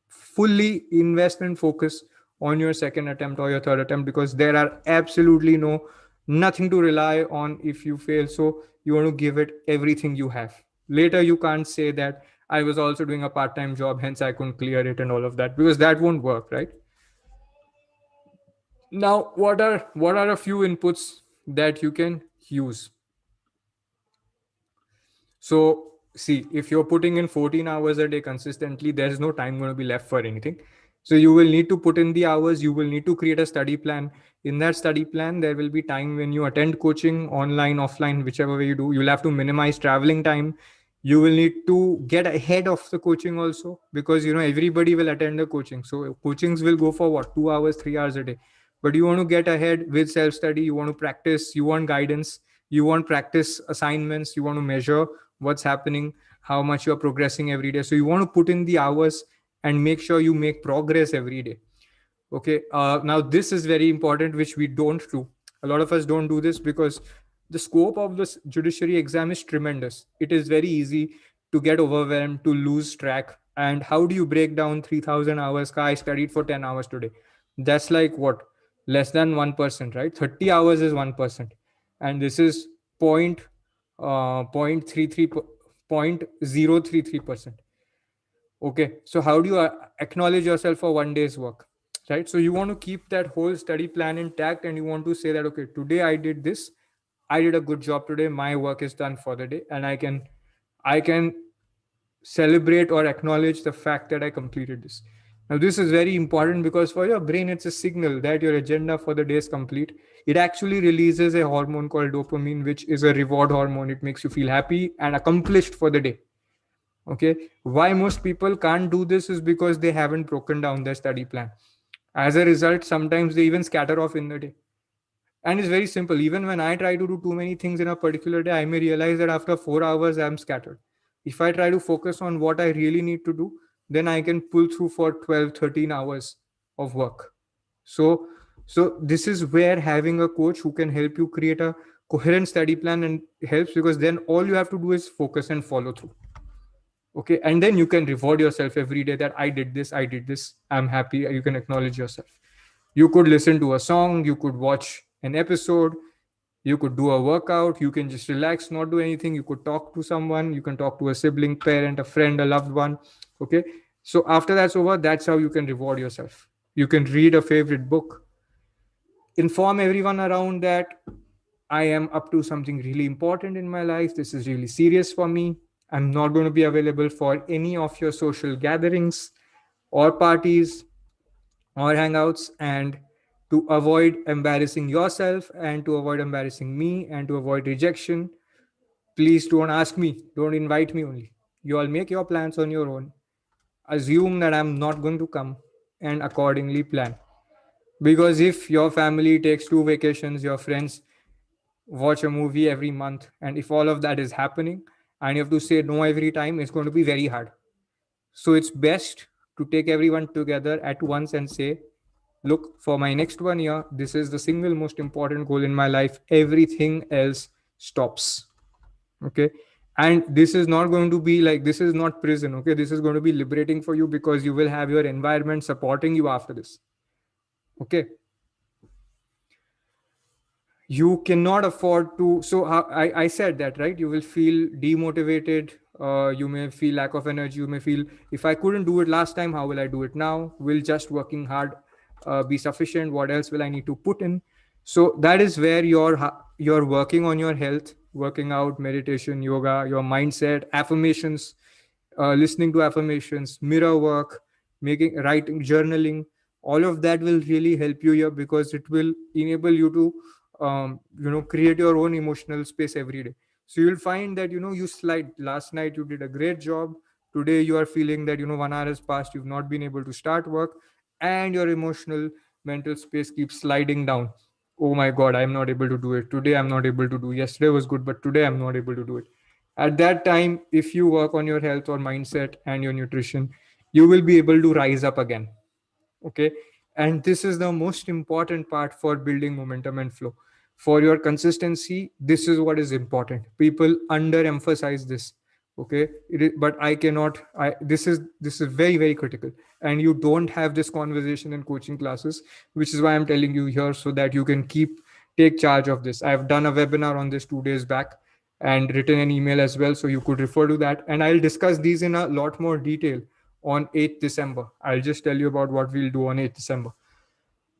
fully invest and focus on your second attempt or your third attempt, because there are absolutely nothing to rely on if you fail. So you want to give it everything you have. Later you can't say that I was also doing a part-time job, hence I couldn't clear it and all of that, because that won't work, right? Now, what are a few inputs that you can use? So see, if you're putting in 14 hours a day consistently, there's no time going to be left for anything. So you will need to put in the hours, you will need to create a study plan. In that study plan, there will be time when you attend coaching, online, offline, whichever way you do. You'll have to minimize traveling time. You will need to get ahead of the coaching also, because everybody will attend the coaching. So coachings will go for what, 2 hours, 3 hours a day. But you want to get ahead with self-study, you want to practice, you want guidance, you want practice assignments, you want to measure what's happening, how much you're progressing every day. So you want to put in the hours and make sure you make progress every day. Okay, now this is very important, which we don't do. A lot of us don't do this because the scope of this judiciary exam is tremendous. It is very easy to get overwhelmed, to lose track. And how do you break down 3,000 hours? I studied for 10 hours today. That's like what? Less than 1%, right? 30 hours is 1%. And this is 0.033%. Okay, so how do you acknowledge yourself for one day's work, right? So you want to keep that whole study plan intact, and you want to say that, okay, today I did this, I did a good job today, my work is done for the day, and I can celebrate or acknowledge the fact that I completed this. Now, this is very important, because for your brain, it's a signal that your agenda for the day is complete. It actually releases a hormone called dopamine, which is a reward hormone. It makes you feel happy and accomplished for the day. Okay, why most people can't do this is because they haven't broken down their study plan. As a result, sometimes they even scatter off in the day. And it's very simple. Even when I try to do too many things in a particular day, I may realize that after 4 hours, I'm scattered. If I try to focus on what I really need to do, then I can pull through for 12, 13 hours of work. So this is where having a coach who can help you create a coherent study plan and helps, because then all you have to do is focus and follow through. Okay, and then you can reward yourself every day that I did this, I'm happy. You can acknowledge yourself. You could listen to a song, you could watch an episode, you could do a workout, you can just relax, not do anything. You could talk to someone, you can talk to a sibling, parent, a friend, a loved one. Okay, so after that's over, that's how you can reward yourself. You can read a favorite book, inform everyone around that I am up to something really important in my life. This is really serious for me. I'm not going to be available for any of your social gatherings or parties or hangouts. And to avoid embarrassing yourself and to avoid embarrassing me and to avoid rejection, please don't ask me. Don't invite me only. You all make your plans on your own. Assume that I'm not going to come and accordingly plan. Because if your family takes 2 vacations, your friends watch a movie every month, and if all of that is happening and you have to say no every time, it's going to be very hard. So it's best to take everyone together at once and say, look, for my next 1 year, this is the single most important goal in my life. Everything else stops. Okay. And this is not going to be like, this is not prison. Okay. This is going to be liberating for you, because you will have your environment supporting you after this. Okay. You cannot afford to. So I said that, right? You will feel demotivated. You may feel lack of energy. You may feel, if I couldn't do it last time, how will I do it now? Will just working hard be sufficient? What else will I need to put in? So that is where you're working on your health, working out, meditation, yoga, your mindset, affirmations, listening to affirmations, mirror work, writing, journaling. All of that will really help you here, because it will enable you to create your own emotional space every day. So you'll find that, you slide. Last night you did a great job. Today you are feeling that, 1 hour has passed, you've not been able to start work, and your emotional mental space keeps sliding down. Oh my God, I'm not able to do it. Today I'm not able to do. Yesterday was good, but today I'm not able to do it. At that time, if you work on your health or mindset and your nutrition, you will be able to rise up again. Okay. And this is the most important part for building momentum and flow. For your consistency, this is what is important. People underemphasize this. Okay. But I cannot, this is very, very critical. And you don't have this conversation in coaching classes, which is why I'm telling you here, so that you can take charge of this. I've done a webinar on this 2 days back and written an email as well. So you could refer to that. And I'll discuss these in a lot more detail on 8th December. I'll just tell you about what we'll do on 8th December.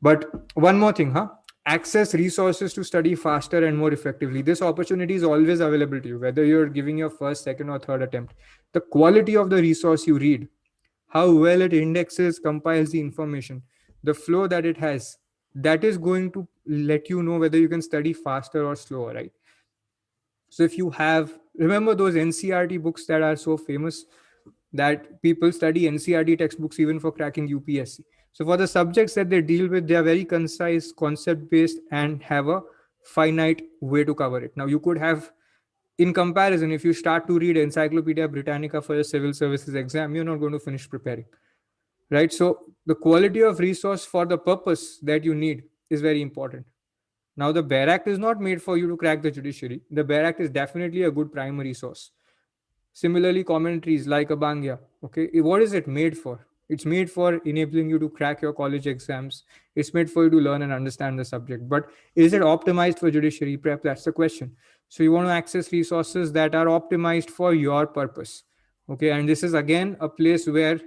But one more thing, access resources to study faster and more effectively. This opportunity is always available to you, whether you're giving your first, second, or third attempt. The quality of the resource you read, how well it indexes, compiles the information, the flow that it has, that is going to let you know whether you can study faster or slower, right? So if you remember those NCERT books that are so famous, that people study NCERT textbooks even for cracking UPSC. So for the subjects that they deal with, they are very concise, concept-based, and have a finite way to cover it. Now, you could have, in comparison, if you start to read Encyclopedia Britannica for a civil services exam, you're not going to finish preparing, right? So the quality of resource for the purpose that you need is very important. Now, the Bare Act is not made for you to crack the judiciary. The Bare Act is definitely a good primary source. Similarly, commentaries like Abhyuday. Okay, what is it made for? It's made for enabling you to crack your college exams. It's made for you to learn and understand the subject. But is it optimized for judiciary prep? That's the question. So you want to access resources that are optimized for your purpose. Okay, and this is again a place where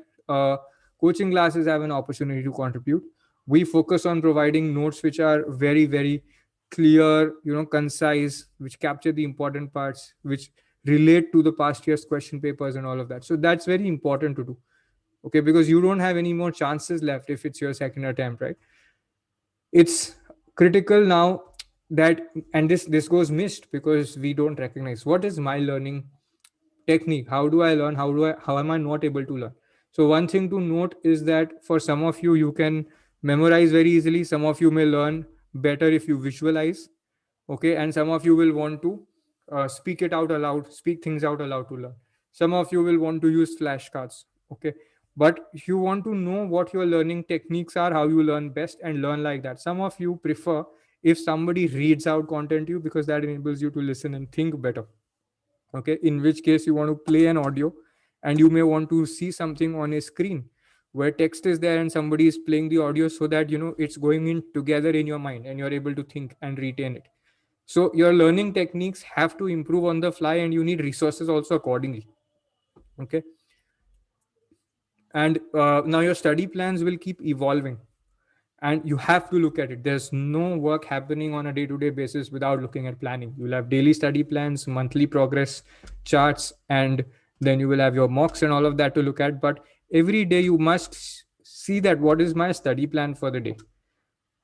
coaching classes have an opportunity to contribute. We focus on providing notes which are very, very clear, concise, which capture the important parts, which relate to the past year's question papers and all of that. So that's very important to do. Okay, because you don't have any more chances left if it's your second attempt, right? It's critical now that, and this goes missed because we don't recognize what is my learning technique. How do I learn? How am I not able to learn? So one thing to note is that for some of you can memorize very easily. Some of you may learn better if you visualize. Okay, and some of you will want to speak things out aloud to learn. Some of you will want to use flashcards. Okay, but you want to know what your learning techniques are, how you learn best, and learn like that. Some of you prefer if somebody reads out content to you, because that enables you to listen and think better. Okay, in which case you want to play an audio, and you may want to see something on a screen where text is there and somebody is playing the audio, so that it's going in together in your mind and you're able to think and retain it. So your learning techniques have to improve on the fly, and you need resources also accordingly. Okay, and now your study plans will keep evolving, and you have to look at it. There's no work happening on a day-to-day basis without looking at planning. You'll have daily study plans, monthly progress charts, and then you will have your mocks and all of that to look at. But every day you must see that what is my study plan for the day.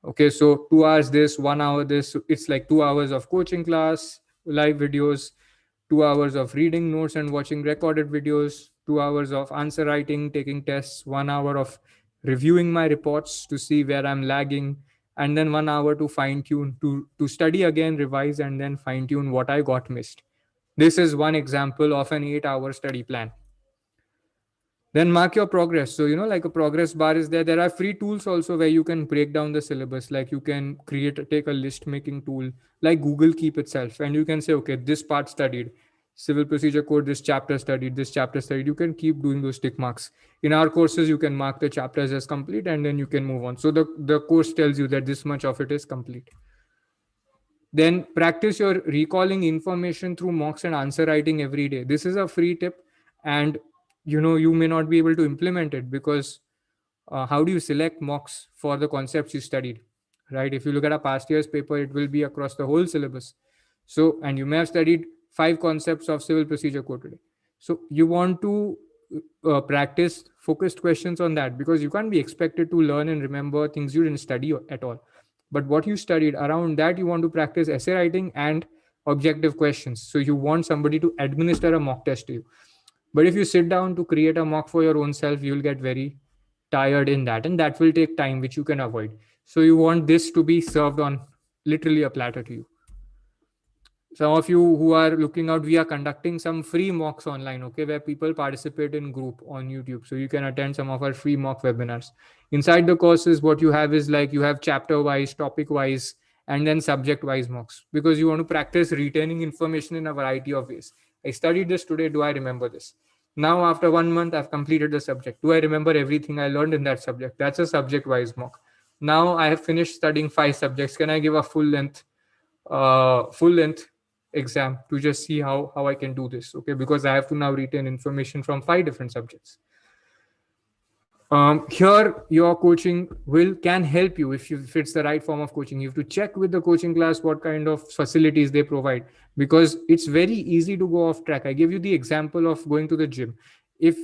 Okay, so 2 hours this, 1 hour this. It's like 2 hours of coaching class, live videos, 2 hours of reading notes and watching recorded videos, 2 hours of answer writing, taking tests, 1 hour of reviewing my reports to see where I'm lagging, and then 1 hour to fine tune, to study again, revise, and then fine tune what I got missed. This is one example of an 8-hour study plan. Then mark your progress. So, like a progress bar is there. There are free tools also where you can break down the syllabus. Like you can take a list making tool like Google Keep itself. And you can say, okay, this part studied, civil procedure code, this chapter studied, this chapter studied. You can keep doing those tick marks. In our courses, you can mark the chapters as complete and then you can move on. So the course tells you that this much of it is complete. Then practice your recalling information through mocks and answer writing every day. This is a free tip, and you may not be able to implement it because how do you select mocks for the concepts you studied, right? If you look at a past year's paper, it will be across the whole syllabus. So, and you may have studied 5 concepts of civil procedure code today. So you want to practice focused questions on that, because you can't be expected to learn and remember things you didn't study at all. But what you studied, around that you want to practice essay writing and objective questions. So you want somebody to administer a mock test to you. But if you sit down to create a mock for your own self, you'll get very tired in that, and that will take time, which you can avoid. So you want this to be served on literally a platter to you. Some of you who are looking out, we are conducting some free mocks online, okay, where people participate in group on YouTube. So you can attend some of our free mock webinars. Inside the courses, what you have is like you have chapter wise, topic wise, and then subject wise mocks, because you want to practice retaining information in a variety of ways. I studied this today. Do I remember this? Now, after 1 month, I've completed the subject. Do I remember everything I learned in that subject? That's a subject wise mock. Now I have finished studying 5 subjects. Can I give a full length exam to just see how I can do this? Okay, because I have to now retain information from 5 different subjects. Here your coaching can help you if it's the right form of coaching. You have to check with the coaching class what kind of facilities they provide, because it's very easy to go off track. I give you the example of going to the gym. If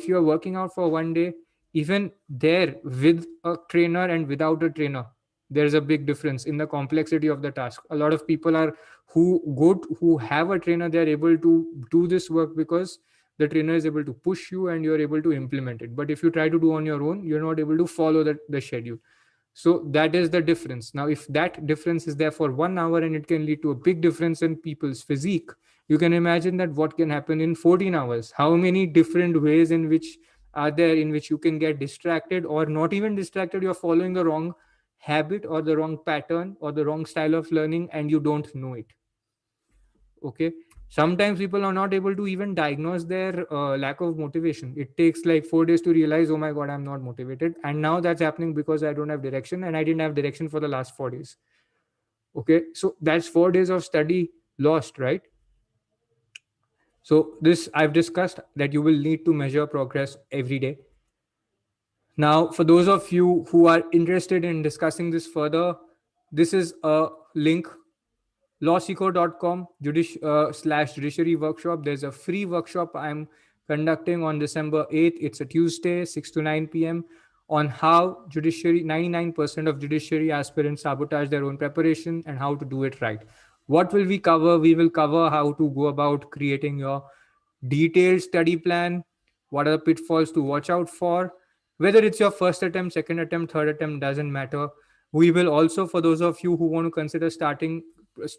you're working out for 1 day, even there with a trainer and without a trainer, there's a big difference in the complexity of the task. A lot of people who have a trainer, they're able to do this work because the trainer is able to push you and you're able to implement it. But if you try to do on your own, you're not able to follow the schedule. So that is the difference. Now, if that difference is there for 1 hour and it can lead to a big difference in people's physique, you can imagine that what can happen in 14 hours. How many different ways in which you can get distracted, or not even distracted, you're following the wrong habit or the wrong pattern or the wrong style of learning and you don't know it. Okay. Sometimes people are not able to even diagnose their lack of motivation. It takes like 4 days to realize, oh my God, I'm not motivated. And now that's happening because I don't have direction, and I didn't have direction for the last 4 days. Okay. So that's 4 days of study lost, right? So this I've discussed that you will need to measure progress every day. Now, for those of you who are interested in discussing this further, this is a link, /Judiciary workshop. There's a free workshop I'm conducting on December 8th. It's a Tuesday, 6 to 9 p.m. on how 99% of judiciary aspirants sabotage their own preparation and how to do it right. What will we cover? We will cover how to go about creating your detailed study plan. What are the pitfalls to watch out for? Whether it's your first attempt, second attempt, third attempt, doesn't matter. We will also, for those of you who want to consider starting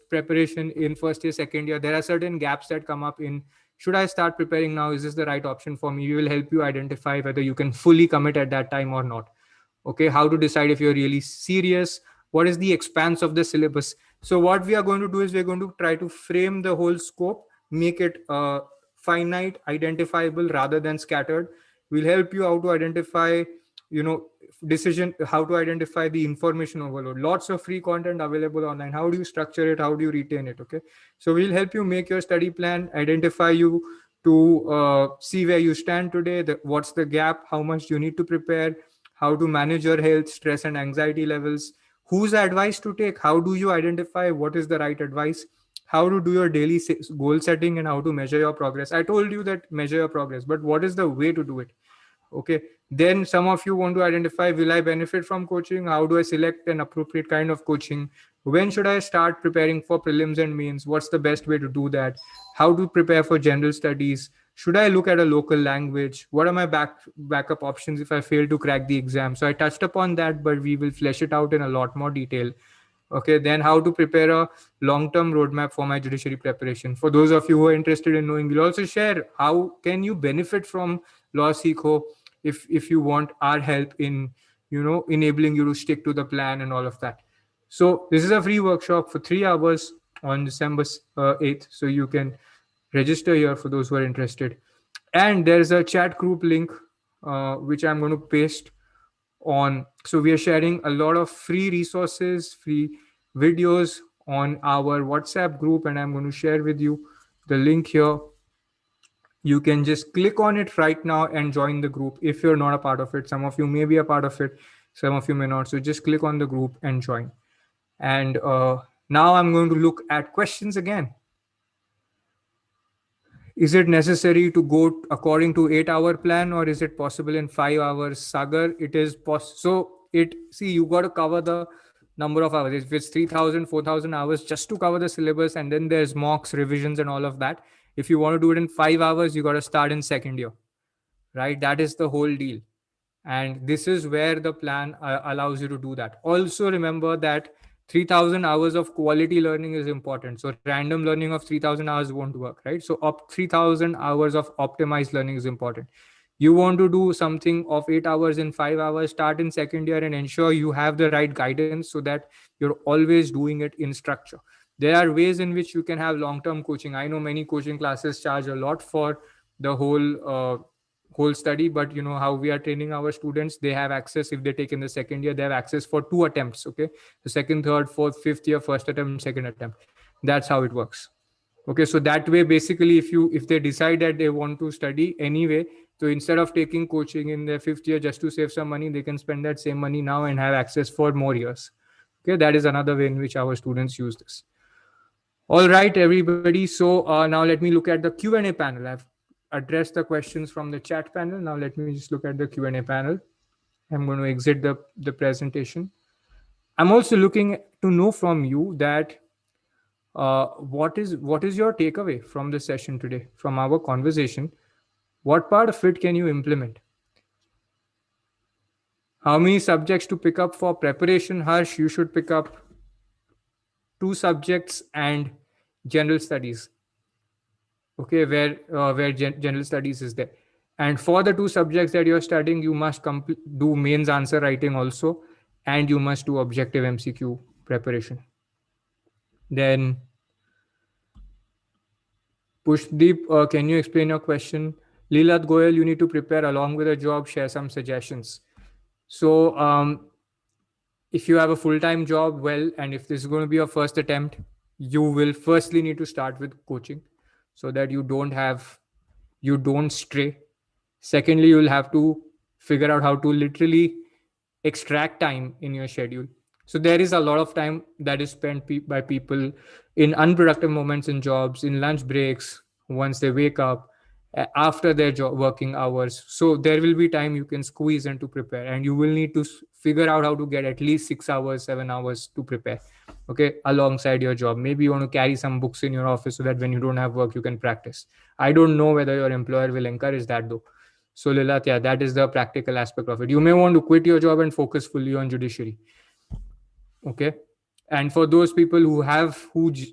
preparation in first year, second year, there are certain gaps that come up in should I start preparing now? Is this the right option for me? We will help you identify whether you can fully commit at that time or not. Okay, how to decide if you're really serious, what is the expanse of the syllabus. So what we are going to do is we're going to try to frame the whole scope, make it finite, identifiable rather than scattered. We'll help you how to identify, how to identify the information overload. Lots of free content available online. How do you structure it? How do you retain it? Okay, so we'll help you make your study plan, identify you to see where you stand today, what's the gap, how much you need to prepare, how to manage your health, stress and anxiety levels, whose advice to take, how do you identify what is the right advice, how to do your daily goal setting, and how to measure your progress. I told you that measure your progress, but what is the way to do it? Okay, then some of you want to identify, will I benefit from coaching? How do I select an appropriate kind of coaching? When should I start preparing for prelims and mains? What's the best way to do that? How to prepare for general studies? Should I look at a local language? What are my backup options if I fail to crack the exam? So I touched upon that, but we will flesh it out in a lot more detail. Okay, then how to prepare a long-term roadmap for my judiciary preparation. For those of you who are interested in knowing, we'll also share how can you benefit from ЛawSikho if you want our help in enabling you to stick to the plan and all of that. So this is a free workshop for 3 hours on December 8th. So you can register here for those who are interested. And there's a chat group link, which I'm going to paste on. So we are sharing a lot of free resources, free videos on our WhatsApp group, and I'm going to share with you the link here. You can just click on it right now and join the group if you're not a part of it. Some of you may be a part of it, some of you may not. So just click on the group and join. And now I'm going to look at questions again. Is it necessary to go according to 8-hour plan, or is it possible in 5 hours? Sagar, it is possible. So you got to cover the number of hours. If it's 3,000, 4,000 hours just to cover the syllabus, and then there's mocks, revisions and all of that. If you want to do it in 5 hours, you got to start in second year, right? That is the whole deal. And this is where the plan allows you to do that. Also remember that 3,000 hours of quality learning is important. So random learning of 3,000 hours won't work, right? So 3,000 hours of optimized learning is important. You want to do something of 8 hours in 5 hours, start in second year and ensure you have the right guidance so that you're always doing it in structure. There are ways in which you can have long-term coaching. I know many coaching classes charge a lot for the whole study, but how we are training our students, they have access. If they take in the second year, they have access for 2 attempts. Okay, the second, third, fourth, fifth year, first attempt, second attempt. That's how it works. Okay, so that way, basically, if they decide that they want to study anyway, so instead of taking coaching in their 5th year just to save some money, they can spend that same money now and have access for more years. Okay, that is another way in which our students use this. All right, everybody. So now let me look at the Q&A panel. I've addressed the questions from the chat panel. Now let me just look at the Q&A panel. I'm going to exit the presentation. I'm also looking to know from you that what is your takeaway from the session today, from our conversation? What part of it can you implement? How many subjects to pick up for preparation? Harsh, you should pick up 2 subjects and general studies. Okay, where general studies is there. And for the 2 subjects that you're studying, you must do mains answer writing also, and you must do objective MCQ preparation. Then Pushdeep, can you explain your question? Leelat Goyal, you need to prepare along with a job, share some suggestions. So if you have a full-time job, well, and if this is going to be your first attempt, you will firstly need to start with coaching so that you don't stray. Secondly, you'll have to figure out how to literally extract time in your schedule. So there is a lot of time that is spent by people in unproductive moments in jobs, in lunch breaks, once they wake up, after their working hours. So there will be time you can squeeze in to prepare, and you will need to figure out how to get at least 6 hours, 7 hours to prepare, okay, alongside your job. Maybe you want to carry some books in your office so that when you don't have work, you can practice. I don't know whether your employer will encourage that though. So Lilat, yeah, that is the practical aspect of it. You may want to quit your job and focus fully on judiciary. Okay. And for those people who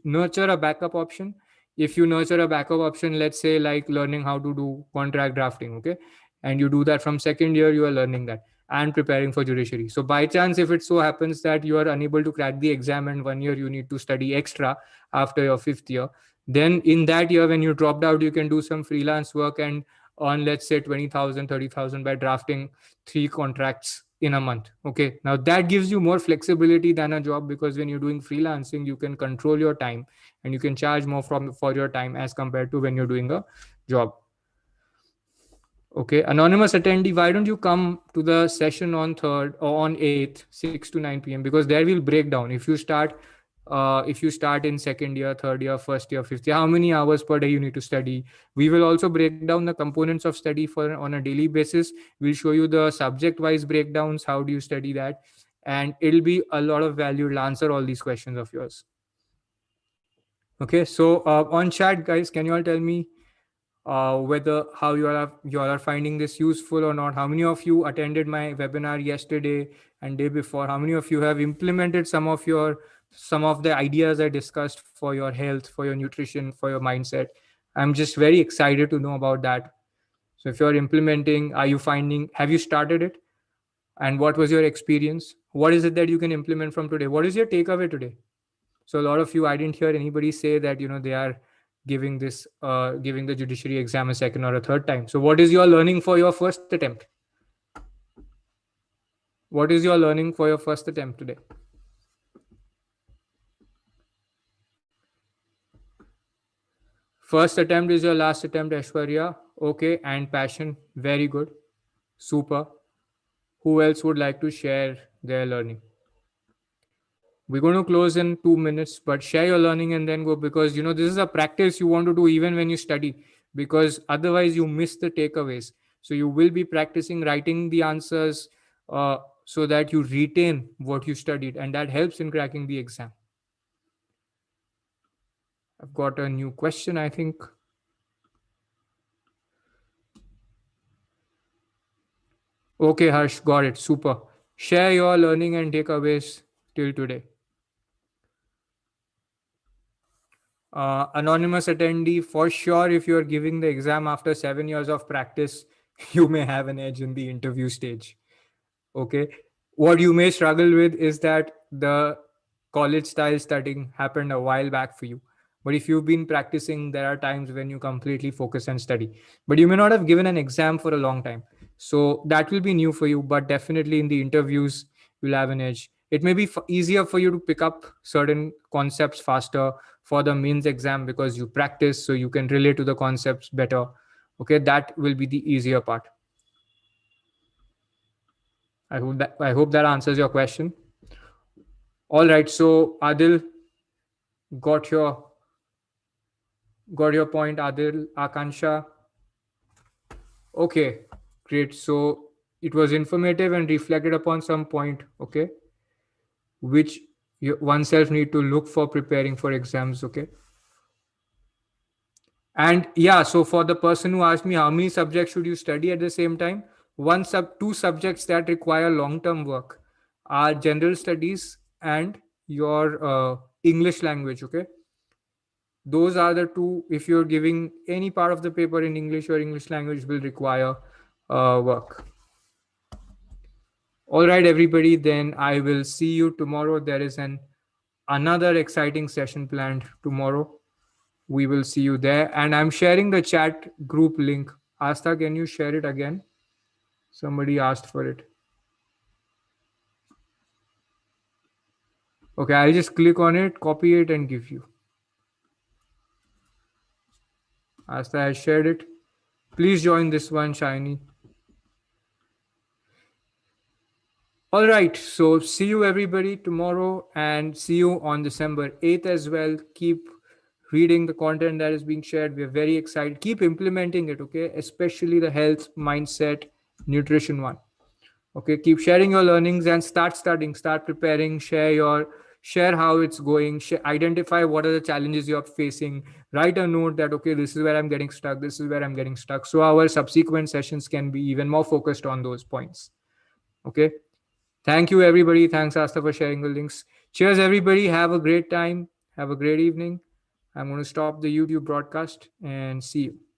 nurture a backup option, if you nurture a backup option, let's say like learning how to do contract drafting, okay, and you do that from second year, you are learning that and preparing for judiciary. So by chance, if it so happens that you are unable to crack the exam and 1 year you need to study extra after your fifth year, then in that year when you dropped out, you can do some freelance work and earn, let's say, 20,000, 30,000 by drafting 3 contracts in a month. Okay, now that gives you more flexibility than a job, because when you're doing freelancing, you can control your time and you can charge more for your time as compared to when you're doing a job. Okay, anonymous attendee, why don't you come to the session on 3rd or on 8th, 6 to 9 p.m. because there will break down. If you start in second year, third year, first year, fifth year, how many hours per day you need to study. We will also break down the components of study for on a daily basis. We'll show you the subject wise breakdowns. How do you study that? And it'll be a lot of value. It'll answer all these questions of yours. Okay, so on chat, guys, can you all tell me whether how you all are finding this useful or not? How many of you attended my webinar yesterday and day before? How many of you have implemented some of the ideas I discussed for your health, for your nutrition, for your mindset? I'm just very excited to know about that. So if you're implementing, have you started it? And what was your experience? What is it that you can implement from today? What is your takeaway today? So a lot of you, I didn't hear anybody say that, they are giving the judiciary exam a second or a third time. So what is your learning for your first attempt? What is your learning for your first attempt today? First attempt is your last attempt, Aishwarya. Okay, and passion. Very good. Super. Who else would like to share their learning? We're going to close in 2 minutes, but share your learning and then go, because this is a practice you want to do even when you study, because otherwise you miss the takeaways. So you will be practicing writing the answers so that you retain what you studied, and that helps in cracking the exam. I've got a new question, I think. Okay, Harsh, got it. Super. Share your learning and takeaways till today. Anonymous attendee, for sure, if you're giving the exam after 7 years of practice, you may have an edge in the interview stage. Okay. What you may struggle with is that the college style studying happened a while back for you. But if you've been practicing, there are times when you completely focus and study. But you may not have given an exam for a long time. So that will be new for you. But definitely in the interviews, you'll have an edge. It may be easier for you to pick up certain concepts faster for the mains exam because you practice, so you can relate to the concepts better. Okay, that will be the easier part. I hope that answers your question. All right, so Adil, got your point, Adil. Akansha. Okay, great. So it was informative and reflected upon some point, okay, which oneself need to look for preparing for exams, okay. And yeah, so for the person who asked me how many subjects should you study at the same time, two subjects that require long-term work are general studies and your English language, okay. Those are the two. If you're giving any part of the paper in English, or English language will require work. All right, everybody, then I will see you tomorrow. There is another exciting session planned tomorrow. We will see you there. And I'm sharing the chat group link. Asta, can you share it again? Somebody asked for it. Okay, I'll just click on it, copy it, and give you. Asta has shared it. Please join this one, Shiny. All right, so see you everybody tomorrow, and see you on December 8th as well. Keep reading the content that is being shared. We're very excited. Keep implementing it, okay? Especially the health, mindset, nutrition one. Okay, keep sharing your learnings and start studying, start preparing, share how it's going, identify what are the challenges you're facing, write a note that, okay, this is where I'm getting stuck, this is where I'm getting stuck. So our subsequent sessions can be even more focused on those points. Okay. Thank you, everybody. Thanks, Asta, for sharing the links. Cheers, everybody. Have a great time. Have a great evening. I'm going to stop the YouTube broadcast and see you.